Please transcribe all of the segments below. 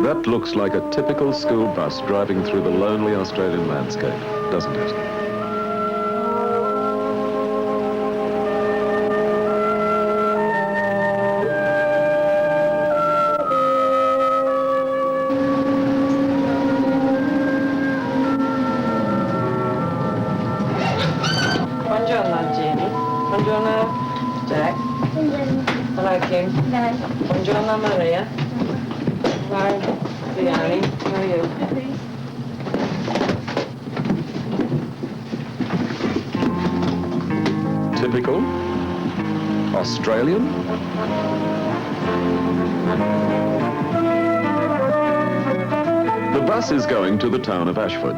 That looks like a typical school bus driving through the lonely Australian landscape, doesn't it? Buongiorno, Jenny. Buongiorno, Jack. Hello, Kim. Buongiorno, Maria. Hello, Vianney. How are you? Typical? Australian? The bus is going to the town of Ashford.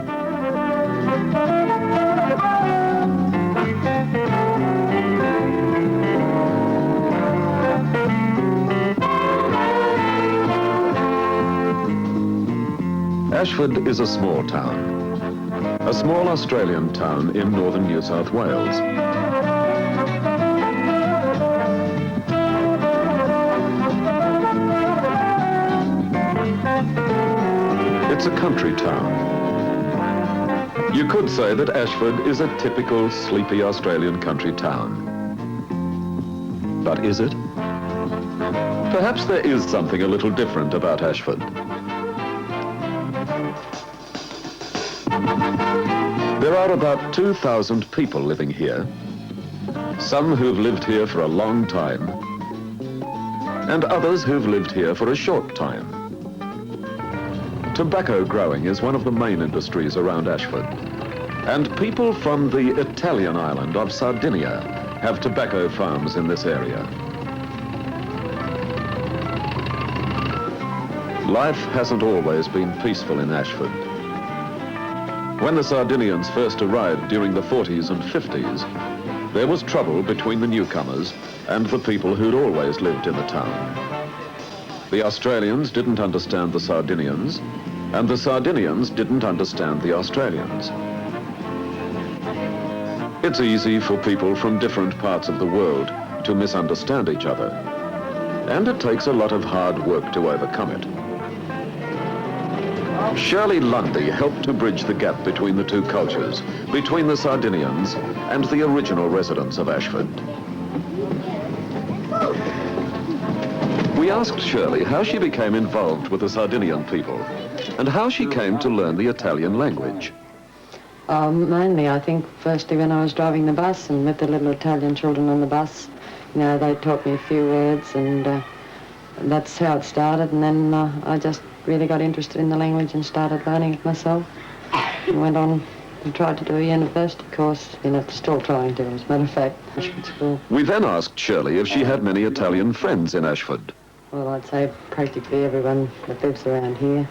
Ashford is a small town, a small Australian town in northern New South Wales. It's a country town. You could say that Ashford is a typical sleepy Australian country town. But is it? Perhaps there is something a little different about Ashford. There are about 2,000 people living here, some who've lived here for a long time, and others who've lived here for a short time. Tobacco growing is one of the main industries around Ashford, and people from the Italian island of Sardinia have tobacco farms in this area. Life hasn't always been peaceful in Ashford. When the Sardinians first arrived during the 40s and 50s, there was trouble between the newcomers and the people who'd always lived in the town. The Australians didn't understand the Sardinians, and the Sardinians didn't understand the Australians. It's easy for people from different parts of the world to misunderstand each other, and it takes a lot of hard work to overcome it. Shirley Lundy helped to bridge the gap between the two cultures, between the Sardinians and the original residents of Ashford. We asked Shirley how she became involved with the Sardinian people and how she came to learn the Italian language. Mainly, I think, firstly when I was driving the bus and with the little Italian children on the bus, you know, they taught me a few words, and that's how it started. And then I just really got interested in the language and started learning it myself. And went on and tried to do a university course in it, still trying to, as a matter of fact, Ashford School. We then asked Shirley if she had many Italian friends in Ashford. Well, I'd say practically everyone that lives around here.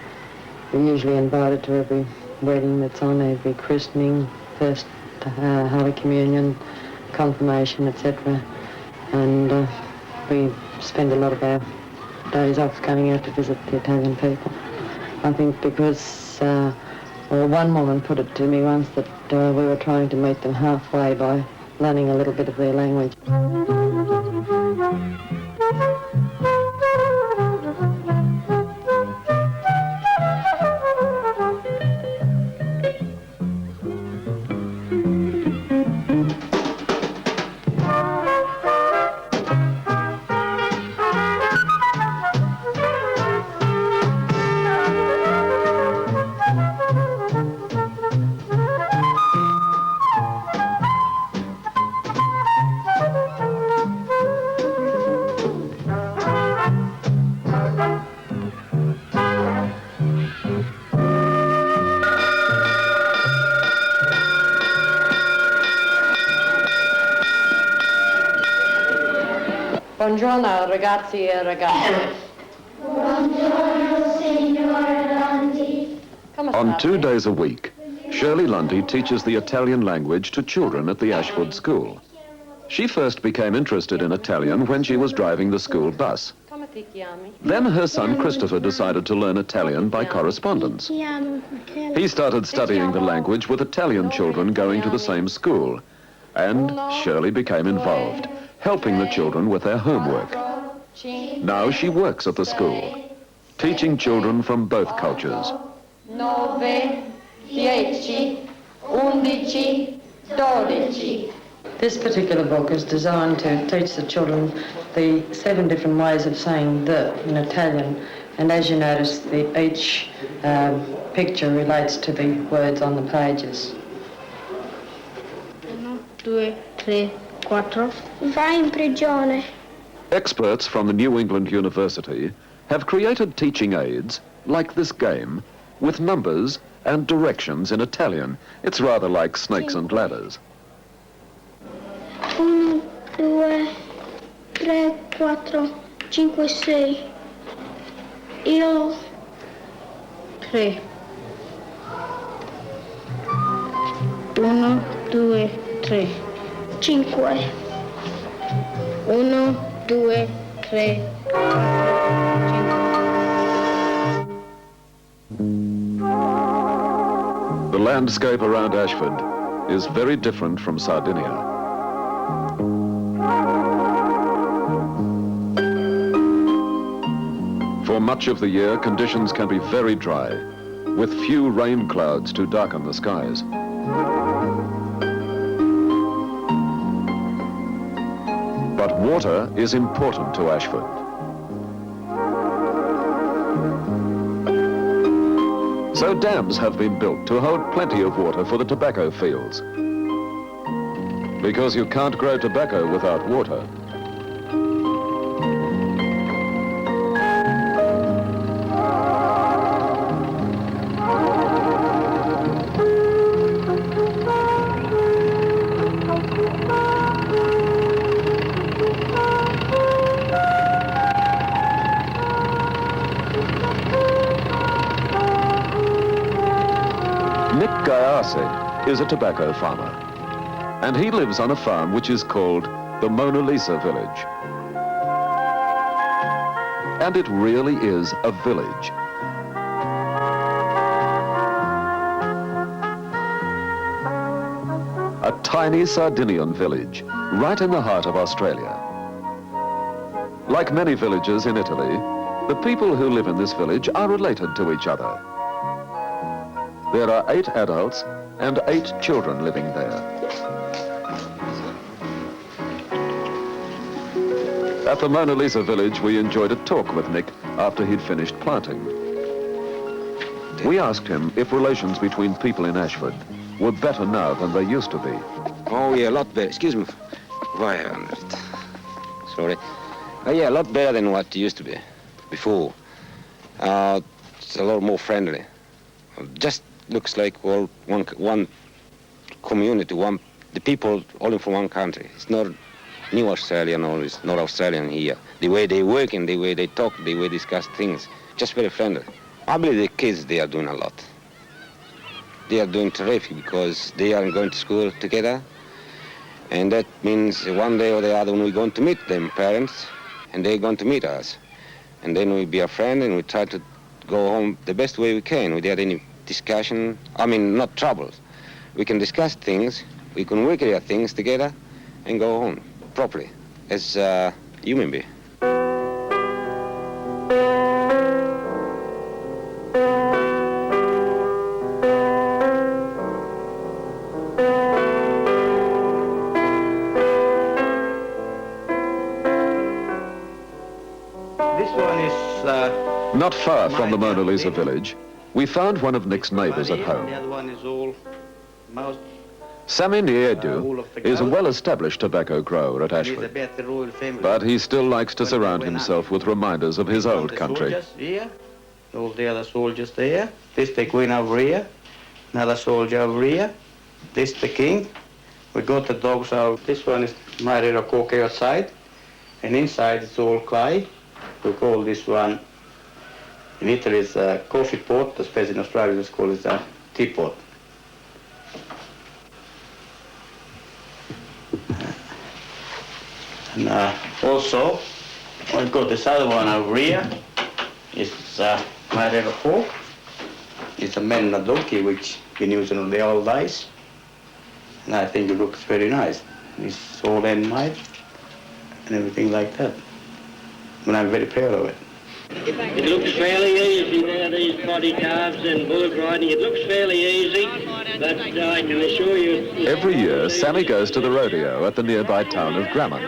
We're usually invited to every wedding that's on, every christening, first Holy Communion, confirmation, etc. And we spend a lot of our days off going out to visit the Italian people. I think because, well, one woman put it to me once that we were trying to meet them halfway by learning a little bit of their language. Buongiorno, ragazzi e ragazze. Buongiorno, signora Lundy. On 2 days a week, Shirley Lundy teaches the Italian language to children at the Ashford School. She first became interested in Italian when she was driving the school bus. Then her son Christopher decided to learn Italian by correspondence. He started studying the language with Italian children going to the same school, and Shirley became involved, helping the children with their homework. Now she works at the school, teaching children from both cultures. 9, 10, 11, 12. This particular book is designed to teach the children the 7 different ways of saying the in Italian, and as you notice, each picture relates to the words on the pages. 1, 2, 3, 4. Vai in prigione. Experts from the New England University have created teaching aids like this game with numbers and directions in Italian. It's rather like snakes and ladders. 1, 2, 3, 4, 5, 6. Io 3. 1, 2, 3. 5. 1, 2, 3, 4, 5. The landscape around Ashford is very different from Sardinia. For much of the year, conditions can be very dry, with few rain clouds to darken the skies. But water is important to Ashford. So dams have been built to hold plenty of water for the tobacco fields. Because you can't grow tobacco without water. Is a tobacco farmer, and he lives on a farm which is called the Mona Lisa village. And it really is a village. A tiny Sardinian village, right in the heart of Australia. Like many villages in Italy, the people who live in this village are related to each other. There are 8 adults and 8 children living there. At the Mona Lisa village, we enjoyed a talk with Nick after he'd finished planting. We asked him if relations between people in Ashford were better now than they used to be. Oh, yeah, a lot better. Excuse me. Why on earth? Sorry. Yeah, a lot better than what it used to be before. It's a lot more friendly. Just looks like all one community, the people all from one country. It's not New Australian or it's not Australian here. The way they work and the way they talk, the way they discuss things, just very friendly. I believe the kids, they are doing a lot. They are doing terrific because they are going to school together, and that means one day or the other when we're going to meet them parents, and they're going to meet us. And then we'll be a friend and we try to go home the best way we can without any discussion, not troubles. We can discuss things, we can work out things together and go home properly as human beings. This one is Not far from the Mona Lisa village, we found one of Nick's neighbors at home. The other one is all mouse. Sami Niedu is a well-established tobacco grower at Ashford, but he still likes to surround himself with reminders of his old country. Soldiers here, all the other soldiers there. This the queen over here, another soldier over here. This the king. We got the dogs out. This one is Maria Coke outside, and inside it's all clay. We call this one, in Italy it's a coffee pot, especially in Australia it's called a teapot. And also, We've got this other one over here. It's made out of pork. It's a man and a donkey which been using in the old days. And I think it looks very nice. It's all handmade and everything like that. And I'm very proud of it. It looks fairly easy there, these body calves and bullock riding. It looks fairly easy, but I can assure you... Every year, Sammy goes to the rodeo at the nearby town of Grammar.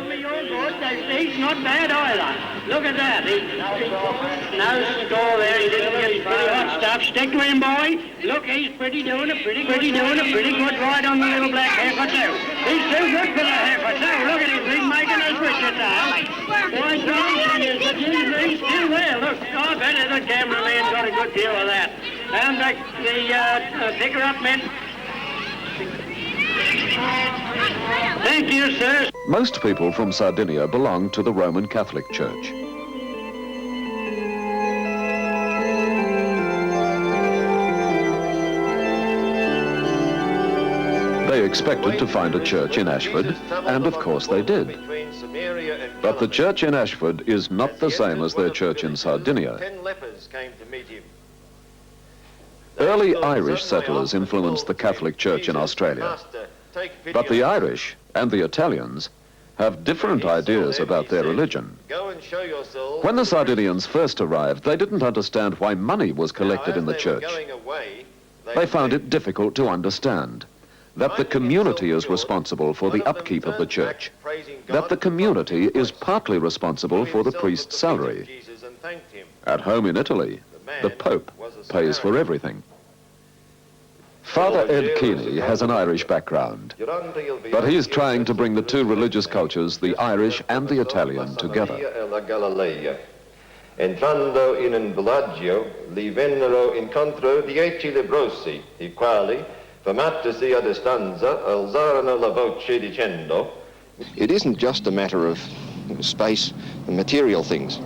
He's not bad either. Look at that. No score there. He didn't get his pretty hot stuff. Stick to him, boy. Look, he's doing a pretty good ride on the little black heifer too. He's too good for the heifer too. Look at him. He's making a switch at now. Boy, John, he's still there. Look, I bet the cameraman got a good deal of that. And the picker-up men. Thank you, sir. Most people from Sardinia belong to the Roman Catholic Church. They expected to find a church in Ashford, and of course they did. But the church in Ashford is not the same as their church in Sardinia. Early Irish settlers influenced the Catholic Church in Australia. But the Irish and the Italians have different ideas about their religion. When the Sardinians first arrived, they didn't understand why money was collected in the church. They found it difficult to understand that the community is responsible for the upkeep of the church, that the community is partly responsible for the priest's salary. At home in Italy, the Pope pays for everything. Father Ed Keeney has an Irish background, but he's trying to bring the two religious cultures, the Irish and the Italian, together. Entrando in un villaggio, li vennero incontro 10 lebbrosi, i quali, fermatisi a distanza, alzarono la voce dicendo... It isn't just a matter of space and material things.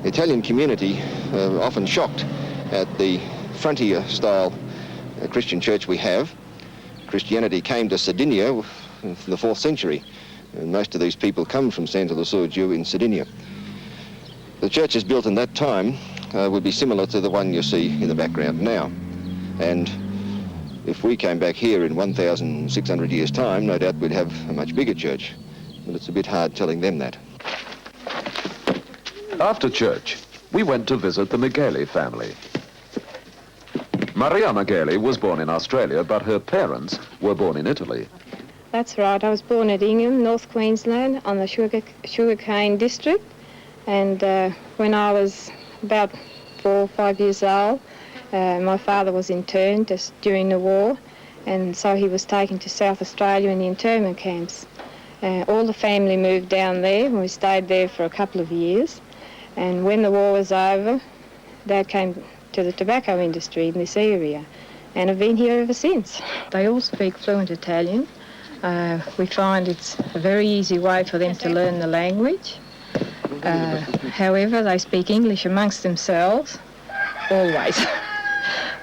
The Italian community are often shocked at the frontier-style Christian church we have. Christianity came to Sardinia in the 4th century, and most of these people come from Santa Lucia in Sardinia. The churches built in that time would be similar to the one you see in the background now. And if we came back here in 1,600 years' time, no doubt we'd have a much bigger church. But it's a bit hard telling them that. After church, we went to visit the Micheli family. Maria Micheli was born in Australia, but her parents were born in Italy. That's right. I was born at Ingham, North Queensland, on the sugarcane district. And when I was about 4 or 5 years old, my father was interned just during the war, and so he was taken to South Australia in the internment camps. All the family moved down there, and we stayed there for a couple of years. And when the war was over, Dad came to the tobacco industry in this area, and have been here ever since. They all speak fluent Italian. We find it's a very easy way for them to learn the language. However, they speak English amongst themselves, always.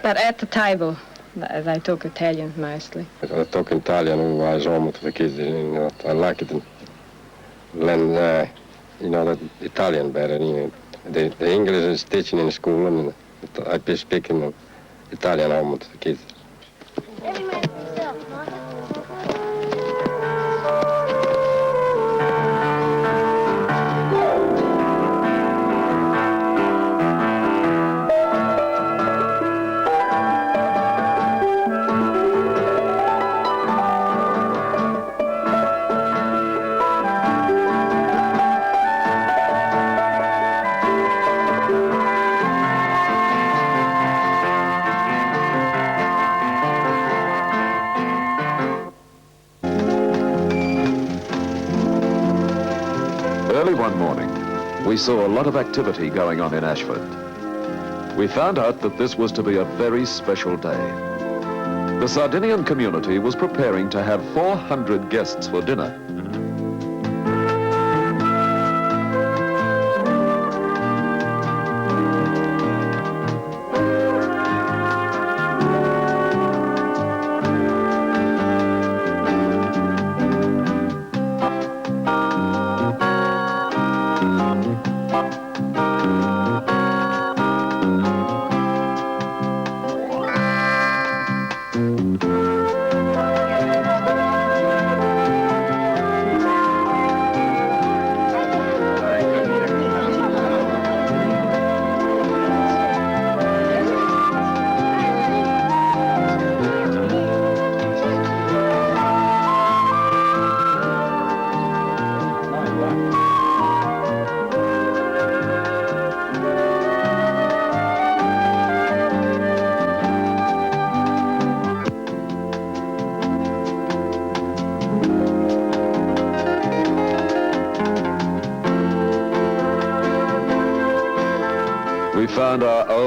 But at the table, they talk Italian mostly. I talk Italian otherwise home to the kids. I like it. Learn, the Italian better. The English is teaching in school, and I be speaking Italian home to the kids. Early one morning, we saw a lot of activity going on in Ashford. We found out that this was to be a very special day. The Sardinian community was preparing to have 400 guests for dinner.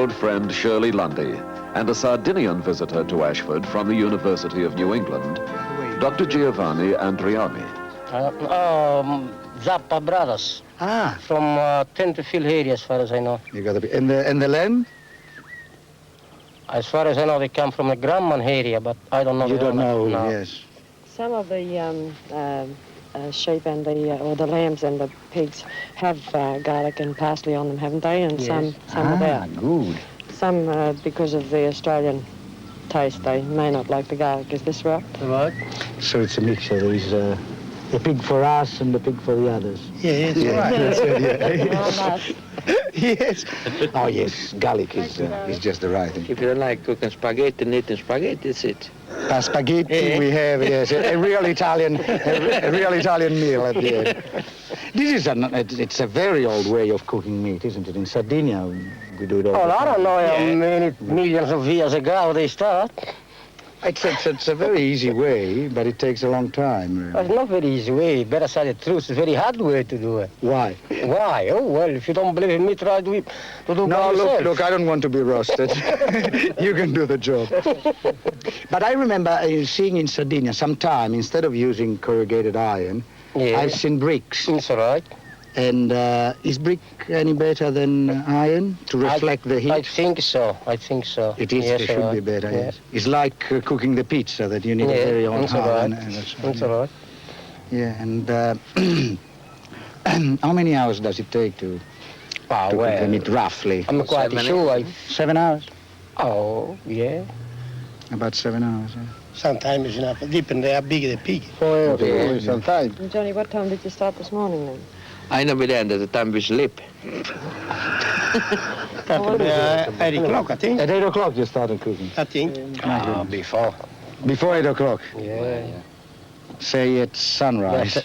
old friend Shirley Lundy and a Sardinian visitor to Ashford from the University of New England, Dr. Giovanni Andriani. Zappa brothers. Ah. From Tenterfield area, as far as I know. You got to be. And the land? As far as I know, they come from the Grumman area, but I don't know. You don't know, no. yes. Some of the sheep and or the lambs and the pigs have garlic and parsley on them, haven't they? And yes. some without. Good. Some, because of the Australian taste, they may not like the garlic. Is this right? Right. So it's a mixture. There is a pig for us and a pig for the others. Yeah, that's right. That's it, yeah. Oh, nice. Yes. Oh, yes. Garlic is just the right thing. If you don't like cooking spaghetti and eating spaghetti, that's it. Spaghetti we have, yes. A real Italian, a real Italian meal at the end. This is it's a very old way of cooking meat, isn't it? In Sardinia, we do it all the Well, I time. don't know how many millions of years ago they start. It's a very easy way, but it takes a long time. Really. It's not very easy way. Better say the truth, it's a very hard way to do it. Why? Why? Oh, well, if you don't believe in me, try to do No, by yourself. look, I don't want to be roasted. You can do the job. But I remember seeing in Sardinia sometime, instead of using corrugated iron, Yeah. I've seen bricks. It's all right. And is brick any better than iron to reflect the heat? I think so. It is. Yes, It should be better. Yeah. Yes. It's like cooking the pizza that you need a very hot that's all right. oven. That's all right. Yeah, and how many hours does it take to cook the meat roughly? I'm quite sure. 7 hours. Oh, yeah. About 7 hours. Yeah. Sometimes it's enough. Depending how big the pig. Sometimes. And Johnny, what time did you start this morning then? I know by then at the time we sleep. At 8 o'clock, I think. At 8 o'clock you started cooking? I think. Before. Before 8 o'clock? Yeah. Say it's sunrise.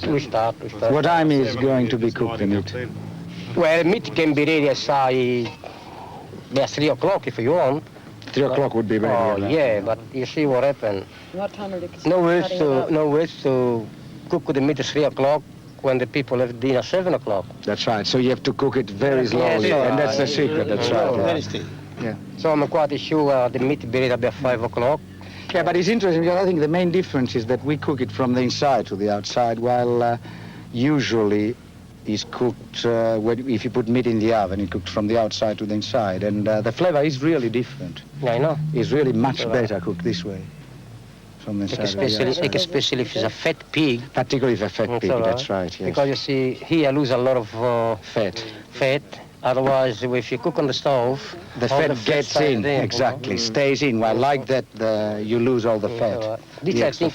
We start. What time is going to be cooked the meat? Well, meat can be ready as I... By 3 o'clock if you want. 3 o'clock would be ready. Oh, yeah, but you see what happened. What time did it No ways to cook the meat at 3 o'clock when the people have dinner 7 o'clock. That's right. So you have to cook it very slowly, and that's the secret. That's right. Very still. Yeah. So I'm quite sure the meat be ready about 5 o'clock. Yeah, but it's interesting because I think the main difference is that we cook it from the inside to the outside, while usually is cooked, if you put meat in the oven, it cooked from the outside to the inside. And the flavor is really different. Yeah, I know. It's really much better cooked this way. From the inside Especially if it's a fat pig. Particularly if a fat pig, that's right, yes. Because you see, here lose a lot of fat. Otherwise, if you cook on the stove, the fat gets in, exactly, stays in. While like that, you lose all the fat. This, I think,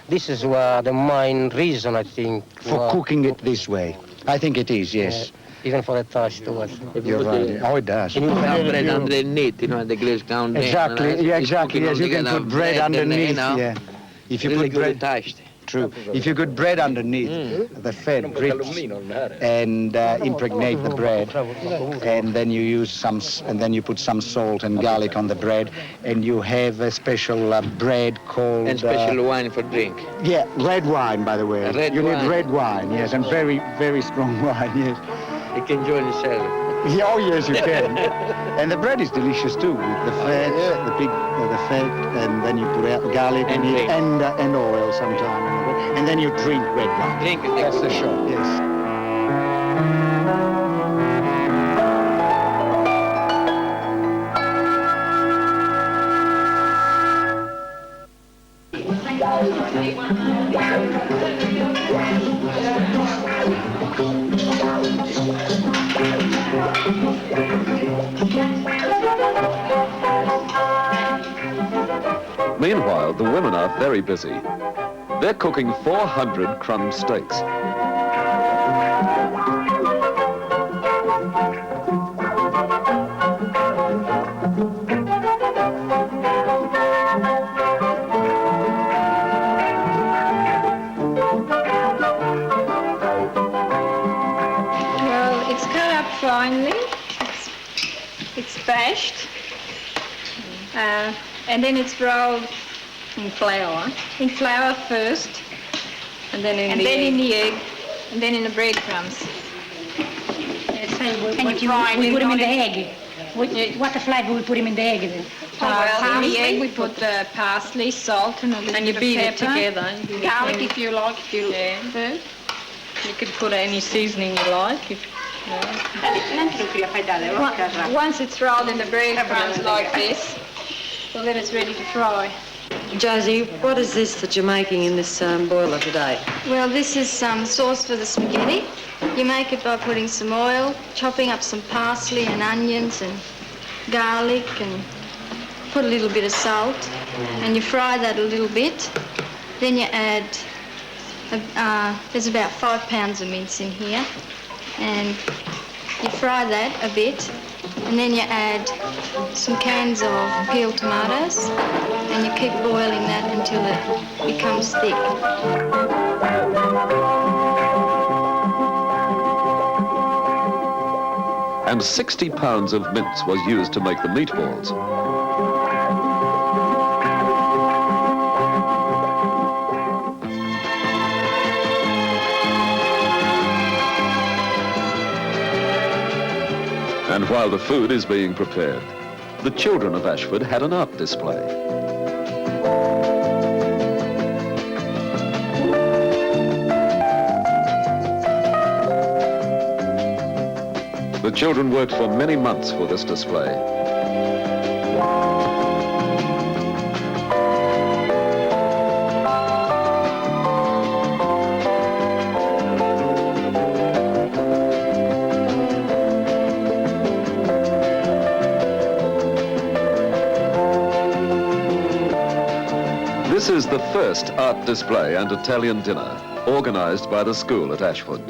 this is the main reason, I think. For cooking it this way. I think it is, yes. Even for the taste too. You're right. Oh, it does. You can put bread underneath, and the glaze down there. Exactly, yeah, exactly. Yes, you can put bread underneath, yeah. If you really put bread... taste. True. If you put bread underneath, the fat drips and impregnate the bread, and then you use and then you put some salt and garlic on the bread, and you have a special bread called... And special wine for drink. Yeah, red wine, by the way. You need red wine, yes, and very, very strong wine, yes. You can join the salad. Yeah, oh, yes, you can. And the bread is delicious too, with the fat, the fat, and then you put out garlic and oil sometime. And then you drink red wine. Drink it. That's the shot, yes. Meanwhile, the women are very busy. They're cooking 400 crumb steaks. Well, it's cut up finely. It's bashed. And then it's rolled in flour. In flour first. And then in the egg. And then in the breadcrumbs. It's And we put them in the egg. What the flavor we put them in the egg then? Well, in the egg we put parsley, salt, and a little bit of beat it pepper. together. Garlic if you like, You could put any seasoning you like. Once it's rolled in the breadcrumbs like this, well, then it's ready to fry. Josie, what is this that you're making in this boiler today? Well, this is some sauce for the spaghetti. You make it by putting some oil, chopping up some parsley and onions and garlic, and put a little bit of salt, and you fry that a little bit. Then you add, there's about 5 pounds of mince in here, and you fry that a bit, and then you add some cans of peeled tomatoes, and you keep boiling that until it becomes thick. And 60 pounds of mince was used to make the meatballs. And while the food is being prepared, the children of Ashford had an art display. The children worked for many months for this display. This is the first art display and Italian dinner organized by the school at Ashford.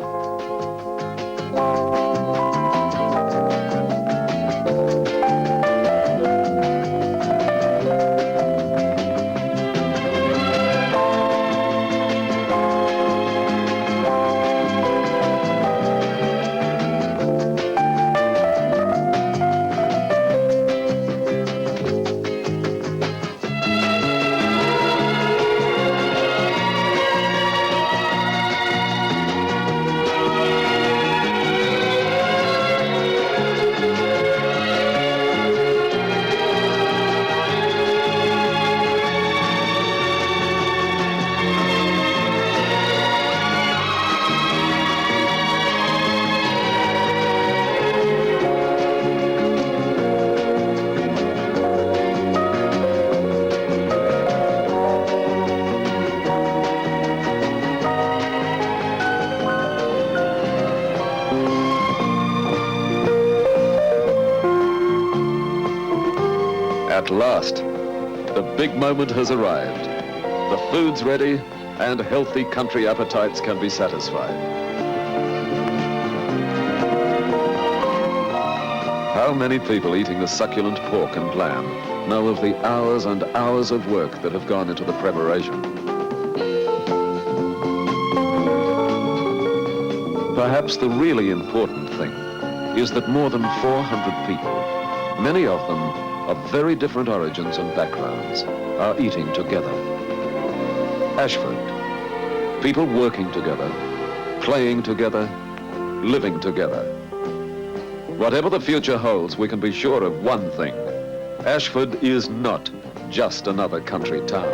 At last, the big moment has arrived. The food's ready and healthy country appetites can be satisfied. How many people eating the succulent pork and lamb know of the hours and hours of work that have gone into the preparation? Perhaps the really important thing is that more than 400 people, many of them of very different origins and backgrounds, are eating together. Ashford, people working together, playing together, living together. Whatever the future holds, we can be sure of one thing. Ashford is not just another country town.